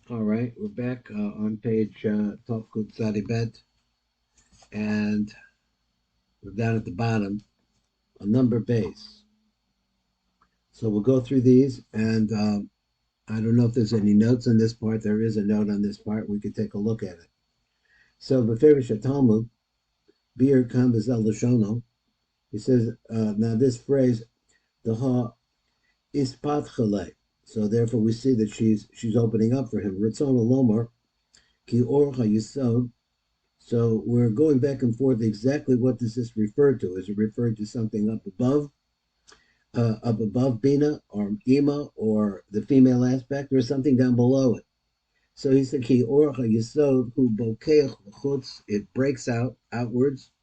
All right, we're back on page Topkut Zadibet, and we're down at the bottom, a number base. So we'll go through these, and I don't know if there's any notes on this part. There is a note on this part. We could take a look at it. So Beferish Talmud, Bir Kanvazel Lashono, he says, now this phrase, the ha ispat chale. So therefore we see that she's opening up for him. Ritzon Lomar, ki orcha yisod. So we're going back and forth exactly what does this refer to? Is it referring to something up above Bina or Ima or the female aspect, or something down below it? So he said, Ki orcha yisod hu bokeach chutz, it breaks out outwards.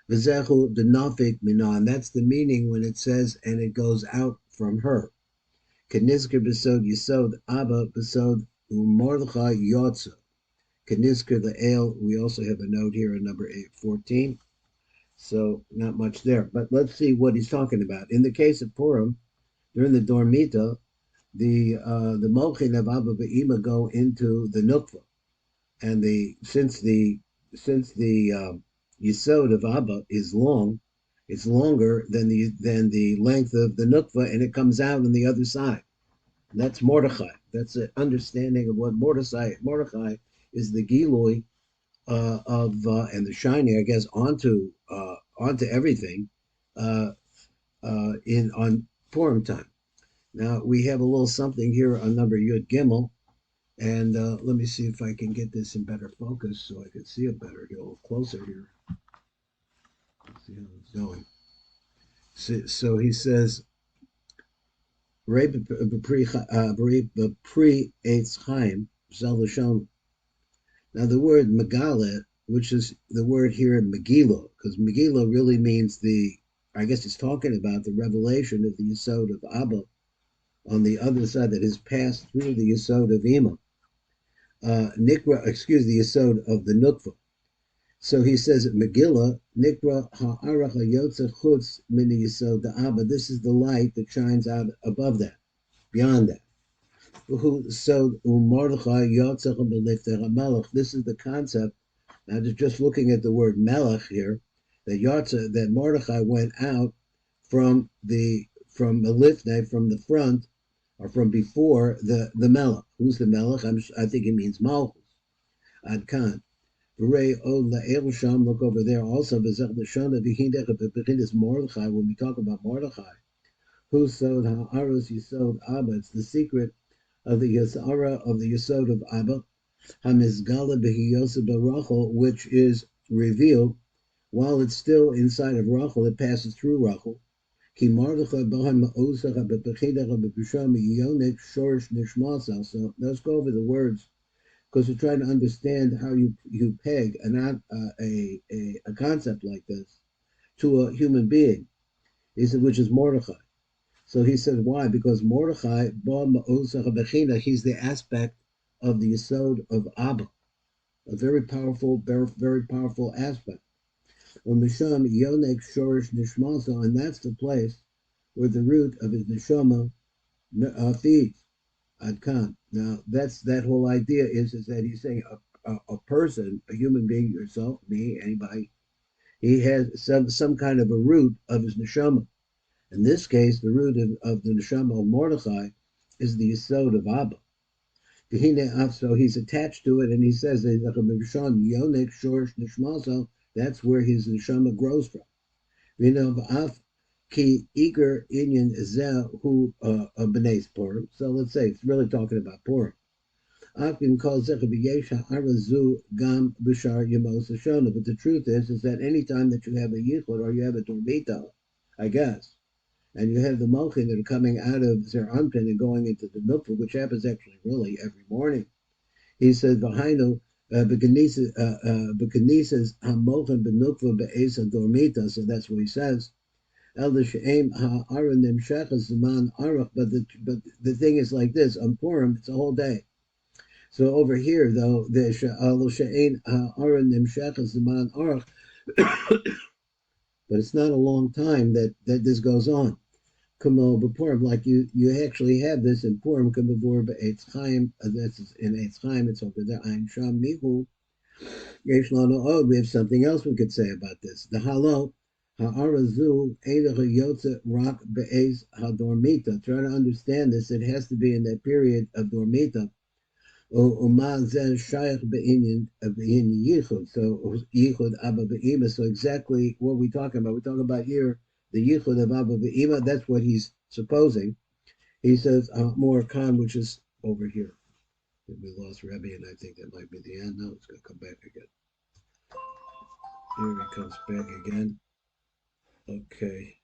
V'zechu denafik mina, and that's the meaning when it says, and it goes out from her. Kenizker besod yisod abba besod umordcha yotza. Kenizker the ale. We also have a note here in number 814. So not much there. But let's see what he's talking about. In the case of Purim, during the Dormita, the Mochin of Abba Ve'ima go into the Nukva. And since the Yisod of Abba is long, it's longer than the length of the Nukva, and it comes out on the other side. And that's Mordechai. That's an understanding of what Mordechai is the Giloi of and the shining, I guess, onto everything in on Purim time. Now we have a little something here on number Yud Gimel, and let me see if I can get this in better focus so I can see it better. Get a little closer here. Let's see how it's going. So he says, "Rei b'pri eitz chaim zelashon." Now the word Megala, which is the word here Megillah, because Megillah really means I guess it's talking about the revelation of the Yisod of Abba on the other side that has passed through the Yisod of Ima. The Yisod of the Nukva. So he says at Megillah, Nikra ha'arach ha'yotze chutz min Yisod the Abba. This is the light that shines out above that, beyond that. So Mordechai Yotzach B'Liftech Melech. This is the concept. Now, just looking at the word Melech here, that Mordechai went out from Melifne, from the front, or from before the Melech. Who's the Melech? I think it means Malchus. Ad Kan. Look over there also. Is Mordechai. When we talk about Mordechai, who sowed ha'aros yisod Abba. It's the secret of the Yisara of the Yisod of Abba, Hamizgala Behiyosah Barachel, which is revealed while it's still inside of Rachel, it passes through Rachel. So let's go over the words because we're trying to understand how you peg a concept like this to a human being, which is Mordechai. So he said, why? Because Mordechai, he's the aspect of the Yisod of Abba, a very powerful, very powerful aspect. And that's the place where the root of his neshama feeds. Adkan. Now, that whole idea is that he's saying a person, a human being, yourself, me, anybody, he has some kind of a root of his neshama. In this case, the root of the neshama of Mordechai is the Yisod of Abba. So he's attached to it, and he says that's where his neshama grows from. So let's say it's really talking about Purim. But the truth is that anytime that you have a yichud or you have a dormita, I guess, and you have the malchim that are coming out of their anpin and going into the nukva, which happens actually really every morning. He says, "V'hainu b'kenises hamolchim b'nukva be'esa dormita." So that's what he says. El she'em ha'aron nimshechas zeman arach. But the thing is like this: on Purim, it's a whole day. So over here, though, the she'el she'en ha'aron nimshechas zeman arach, but it's not a long time that this goes on. Kumo b'Purim, like you actually have this in Purim. Kumavur be'etz chaim. That's in Eitz Chaim. It's over there. Ein sham mihu yesh lanu od. We have something else we could say about this. The halo ha'arazu eidach yotze rak be'ez hadormita. Try to understand this. It has to be in that period of dormita. Uma zen shayach be'inyan yichud. So yichud abba be'ima. So exactly what we talking about? We're talking about here the yichud of abba be'ima. That's what he's supposing. He says more Khan, which is over here. We lost Rebbe, and I think that might be the end. No, it's going to come back again. Here he comes back again. Okay.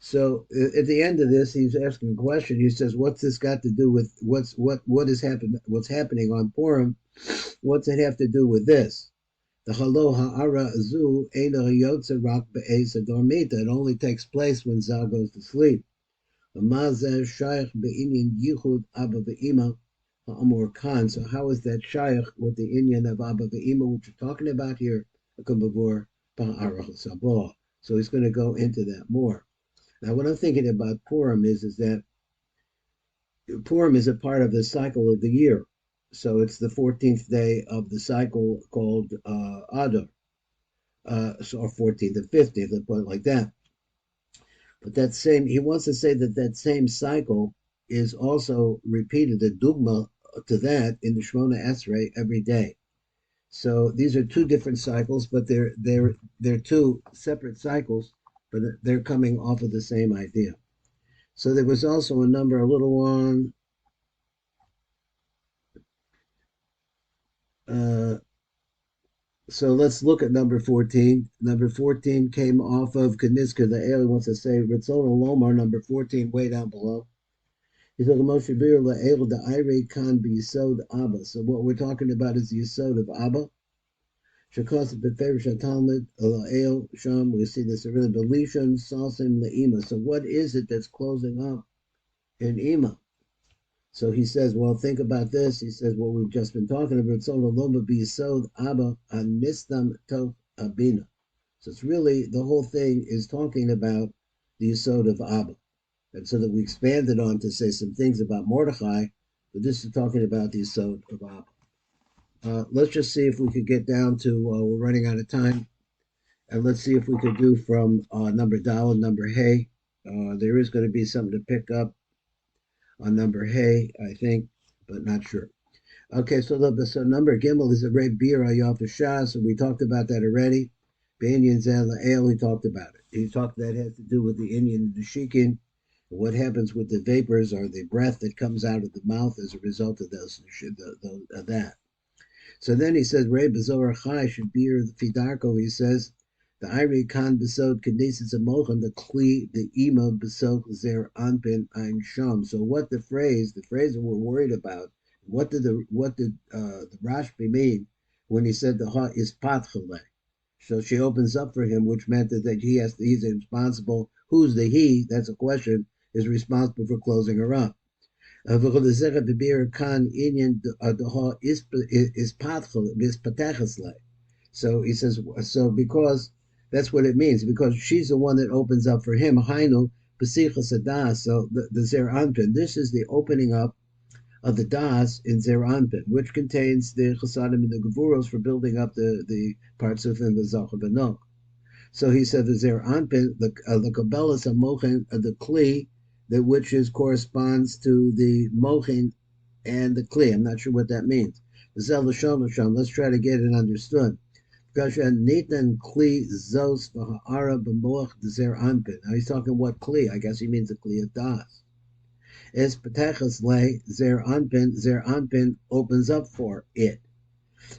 So at the end of this, he's asking a question. He says, "What's this got to do with what is happening? What's happening on Purim? What's it have to do with this?" The halo ha'ara zu eina yotze rak be'ez dormita. It only takes place when Zal goes to sleep. Shaykh be'inyan yichud abba ve'ima ha'amor kan. So how is that shaykh with the inyan of abba ve'ima, which you're talking about here? So he's going to go into that more. Now, what I'm thinking about Purim is that Purim is a part of the cycle of the year. So it's the 14th day of the cycle called Adar, or 14th and 15th, a point like that. But that same, he wants to say that that same cycle is also repeated, the dugma to that in the Shmona Esrei every day. So these are two different cycles, but they're two separate cycles, but they're coming off of the same idea. So there was also a number, a little one. So let's look at number 14. Number 14 came off of Kaniska. The alien wants to say Ritzon Lomar, number 14, way down below. He's talking Moshe Bir La'el the Ire Khan be Yisod Abba. So what we're talking about is the Yisod of Abba. Shakos Beferish Talmud La'el Sham. We see this really Belishon Salsim La'ima. So what is it that's closing up in Ima? So he says, well, think about this. He says, what we've just been talking about. Tzol Lomba be Yisod Abba Anistam Tov Abina. So it's really the whole thing is talking about the Yisod of Abba. And so that we expanded on to say some things about Mordechai, but this is talking about the Yisod of Abba. Let's just see if we could get down to, we're running out of time, and let's see if we could do from number Dal and number Hay. There is going to be something to pick up on number Hay, I think, but not sure. Okay, so number Gimel is a Red Beer Ayaf Shah, so we talked about that already. Banyan Zala Ale, he talked about it. He talked that has to do with the Indian, the Shikin, what happens with the vapors or the breath that comes out of the mouth as a result of that. So then he says, Rei Bezor Chai should be the Fidarko. He says, the Iri Khan Besod Kadesis Amochan, the Kli, the Ima Besod Zer Anpin Ein Sham. So what the phrase that we're worried about, what did the Rashby mean when he said the Ha is Patchale? So she opens up for him, which meant that he's responsible. Who's the he? That's a question. Is responsible for closing her up. So he says, so because that's what it means, because she's the one that opens up for him. So the Zer Anpin, this is the opening up of the Das in Zer Anpin, which contains the Chasadim and the Gevuros for building up the Partsuf and the Zachabanok. So he said the Zer Anpin, the Kabbalah Samochin, the Kli, that which corresponds to the Mochin and the Kli. I'm not sure what that means. Let's try to get it understood. Now he's talking what Kli? I guess he means the Kli of Das. Es Petechas Le Zer Anpin opens up for it.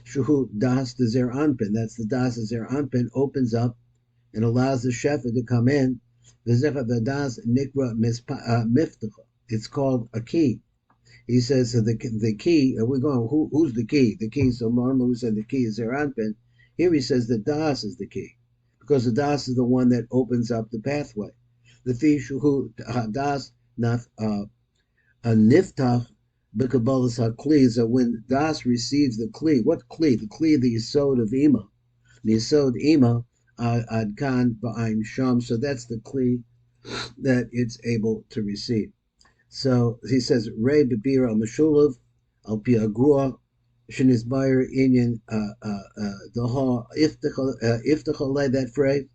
Shuhu Das the Zer Anpin. That's the Das of Zer Anpin opens up and allows the shepherd to come in. It's called a key. He says so the key. We're going. Who's the key? The key. So normally we said the key is Zer Anpin. Here he says the Das is the key, because the Das is the one that opens up the pathway. The Fishu Das not a niftach b'kabbalas hakli. So when Das receives the kli, what kli? The kli, the Yisod of Ima. The Yisod Ima Adkan Ba'aim Sham. So that's the Kli that it's able to receive. So he says, Rei Bibira al Mashulav, al Pi Agrua, Shinizbayer Inyan, the Ha, Iftachalei, that phrase,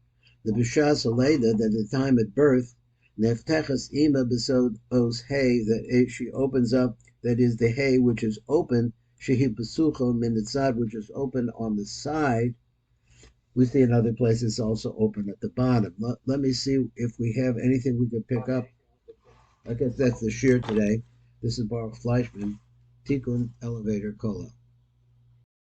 the Bishas Aleda, that the time at birth, Neftechas Ima Besod Os Hay, that she opens up, that is the hay which is open, Shehi Besucho Minitzad, which is open on the side. We see in other places also open at the bottom. Let me see if we have anything we can pick up. I guess that's the shear today. This is Baruch Fleischman, Tikkun Elevator Kola.